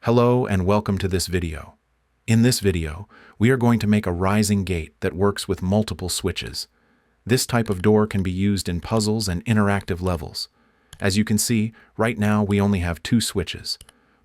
Hello and welcome to this video. In this video, we are going to make a rising gate that works with multiple switches. This type of door can be used in puzzles and interactive levels. As you can see, right now we only have two switches.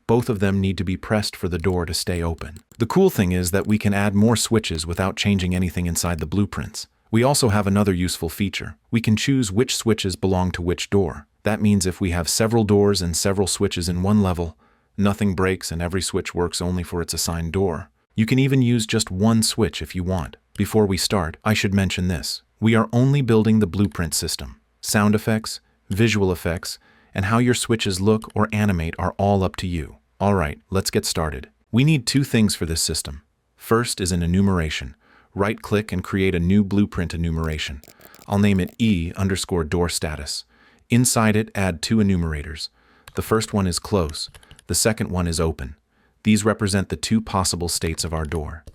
Both of them need to be pressed for the door to stay open. The cool thing is that we can add more switches without changing anything inside the blueprints. We also have another useful feature. We can choose which switches belong to which door. That means if we have several doors and several switches in one level, nothing breaks and every switch works only for its assigned door. You can even use just one switch if you want. Before we start, I should mention this. We are only building the blueprint system. Sound effects, visual effects, and how your switches look or animate are all up to you. Alright, let's get started. We need two things for this system. First is an enumeration. Right-click and create a new blueprint enumeration. I'll name it E_door status. Inside it, add two enumerators. The first one is close. The second one is open. These represent the two possible states of our door.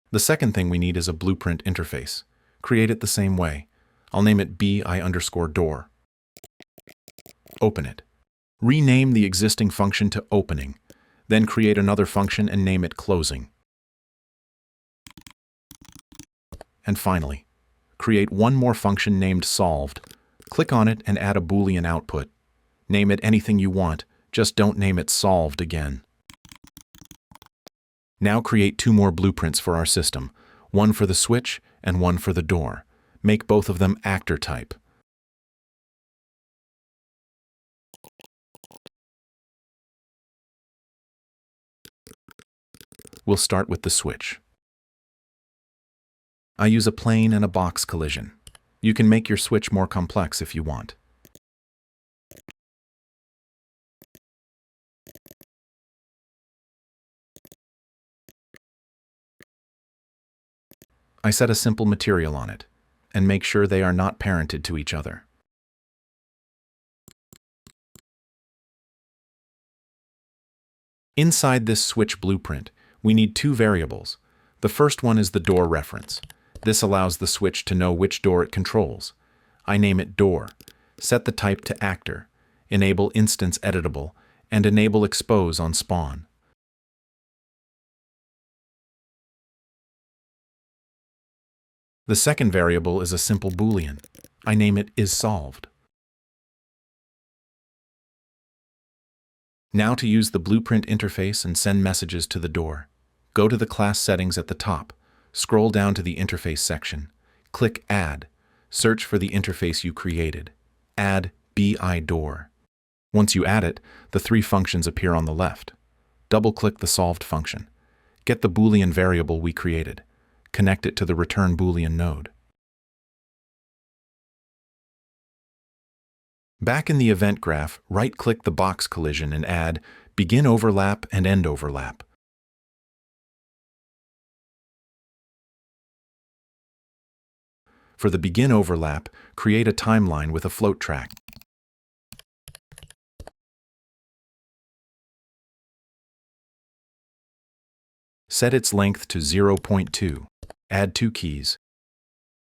The second thing we need is a blueprint interface. Create it the same way. I'll name it BI_door. Open it. Rename the existing function to opening. Then create another function and name it closing. And finally, create one more function named solved. Click on it and add a Boolean output. Name it anything you want. Just don't name it solved again. Now create two more blueprints for our system, one for the switch and one for the door. Make both of them actor type. We'll start with the switch. I use a plane and a box collision. You can make your switch more complex if you want. I set a simple material on it, and make sure they are not parented to each other. Inside this switch blueprint, we need two variables. The first one is the door reference. This allows the switch to know which door it controls. I name it door. Set the type to actor. Enable instance editable, and enable expose on spawn. The second variable is a simple Boolean. I name it isSolved. Now to use the blueprint interface and send messages to the door. Go to the class settings at the top. Scroll down to the interface section. Click Add. Search for the interface you created. Add BI door. Once you add it, the three functions appear on the left. Double-click the solved function. Get the Boolean variable we created. Connect it to the return Boolean node. Back in the event graph, right-click the box collision and add begin overlap and end overlap. For the begin overlap, create a timeline with a float track. Set its length to 0.2. Add two keys.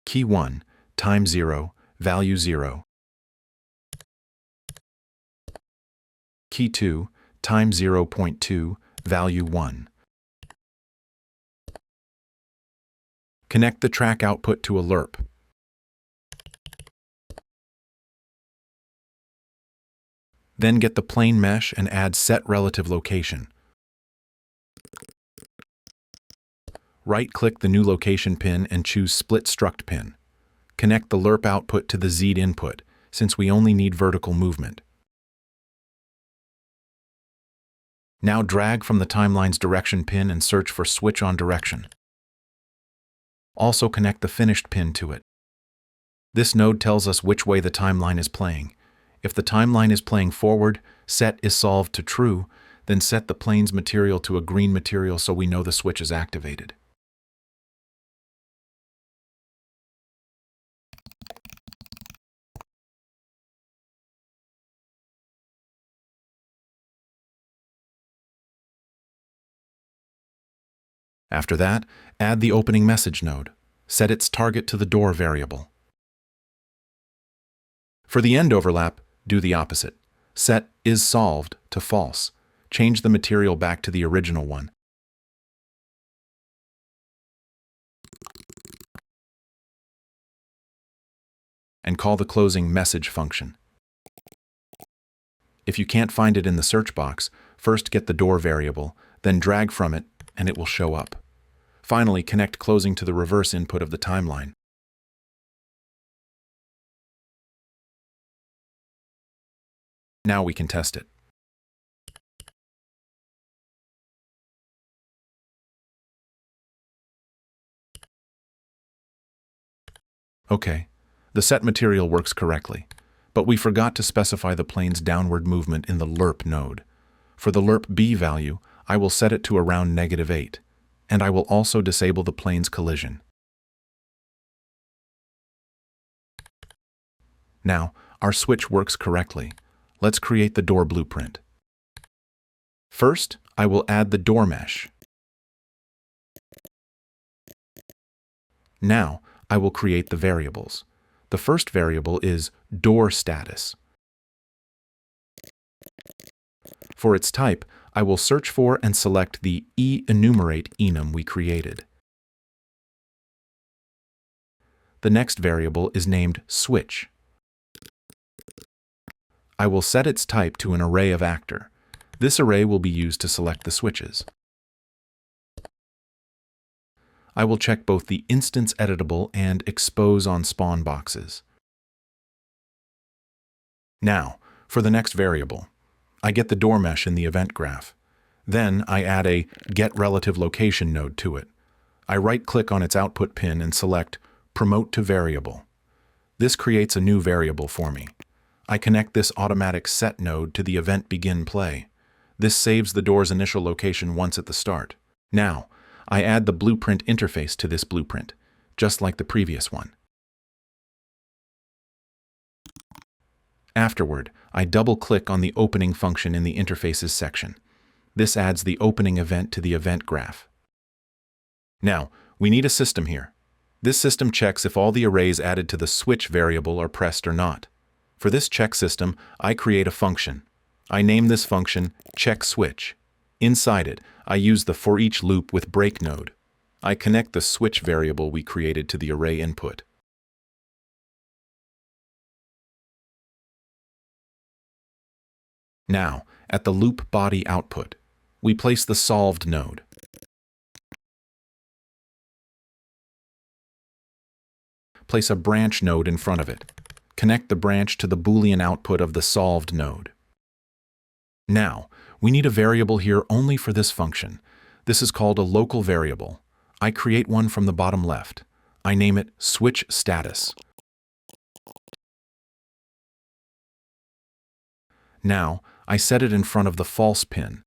Key 1, time 0, value 0. Key 2, time 0.2, value 1. Connect the track output to a lerp. Then get the plane mesh and add set relative location. Right-click the new location pin and choose Split Struct Pin. Connect the lerp output to the Z input, since we only need vertical movement. Now drag from the timeline's direction pin and search for Switch on Direction. Also connect the finished pin to it. This node tells us which way the timeline is playing. If the timeline is playing forward, set isSolved to true, then set the plane's material to a green material so we know the switch is activated. After that, add the opening message node. Set its target to the door variable. For the end overlap, do the opposite. Set isSolved to false. change the material back to the original one, and call the closing message function. If you can't find it in the search box, first get the door variable, then drag from it, and it will show up. Finally, connect closing to the reverse input of the timeline. Now we can test it. Okay, the set material works correctly, but we forgot to specify the plane's downward movement in the lerp node. For the lerp B value, I will set it to around -8, and I will also disable the plane's collision. Now, our switch works correctly. Let's create the door blueprint. First, I will add the door mesh. Now, I will create the variables. The first variable is door status. For its type, I will search for and select the enumerate enum we created. The next variable is named switch. I will set its type to an array of actor. This array will be used to select the switches. I will check both the instance editable and expose on spawn boxes. Now, for the next variable, I get the door mesh in the event graph. Then I add a get relative location node to it. I right-click on its output pin and select promote to variable. This creates a new variable for me. I connect this automatic set node to the event begin play. This saves the door's initial location once at the start. Now, I add the blueprint interface to this blueprint, just like the previous one. Afterward, I double-click on the opening function in the interfaces section. This adds the opening event to the event graph. Now, we need a system here. This system checks if all the arrays added to the switch variable are pressed or not. For this check system, I create a function. I name this function checkSwitch. Inside it, I use the for each loop with break node. I connect the switch variable we created to the array input. Now, at the loop body output, we place the solved node. Place a branch node in front of it. Connect the branch to the Boolean output of the solved node. Now, we need a variable here only for this function. This is called a local variable. I create one from the bottom left. I name it switch status. Now, I set it in front of the false pin.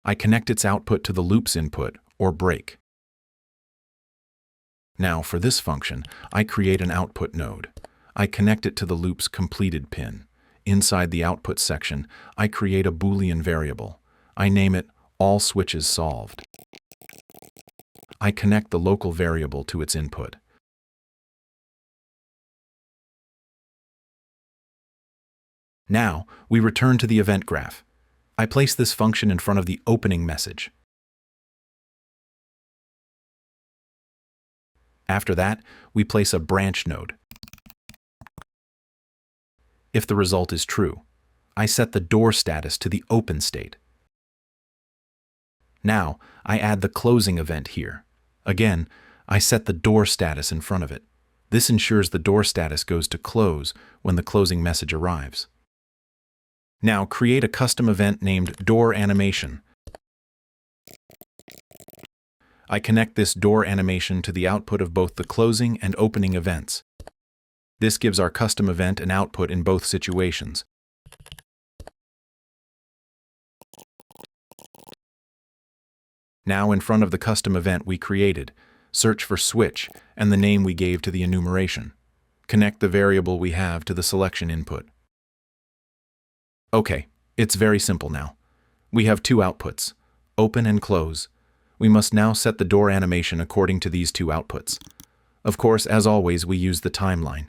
I connect its output to the loop's input, or break. Now, for this function, I create an output node. I connect it to the loop's completed pin. Inside the output section, I create a Boolean variable. I name it all switches solved. I connect the local variable to its input. Now, we return to the event graph. I place this function in front of the opening message. After that, we place a branch node. If the result is true, I set the door status to the open state. Now, I add the closing event here. Again, I set the door status in front of it. This ensures the door status goes to close when the closing message arrives. Now, create a custom event named door animation. I connect this door animation to the output of both the closing and opening events. This gives our custom event an output in both situations. Now, in front of the custom event we created, search for switch and the name we gave to the enumeration. Connect the variable we have to the selection input. Okay, it's very simple now. We have two outputs, open and close. We must now set the door animation according to these two outputs. Of course, as always, we use the timeline.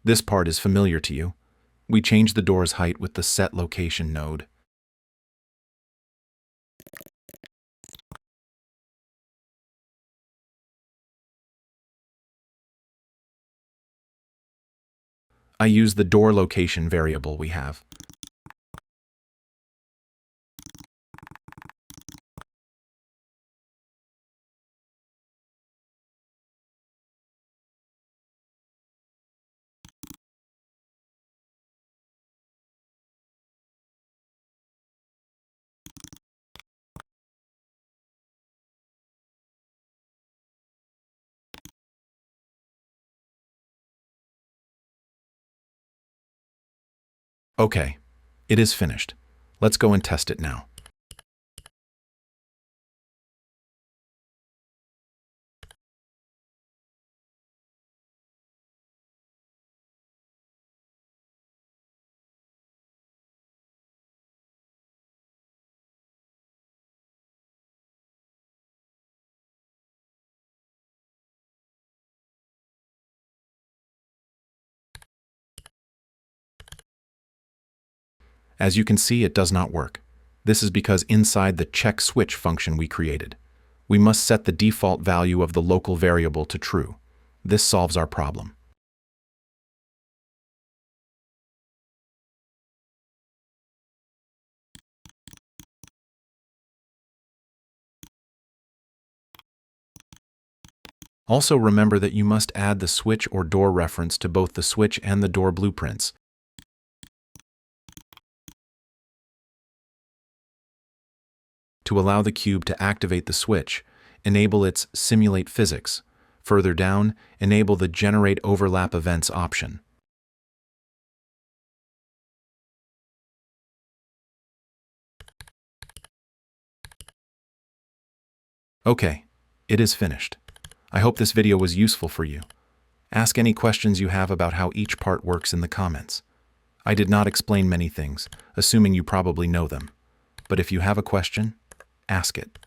This part is familiar to you. We change the door's height with the Set Location node. I use the door location variable we have. Okay, it is finished. Let's go and test it now. As you can see, it does not work. This is because inside the check switch function we created, we must set the default value of the local variable to true. This solves our problem. Also remember that you must add the switch or door reference to both the switch and the door blueprints. To allow the cube to activate the switch, enable its Simulate Physics. Further down, enable the Generate Overlap Events option. Okay, it is finished. I hope this video was useful for you. Ask any questions you have about how each part works in the comments. I did not explain many things, assuming you probably know them. But if you have a question, ask it.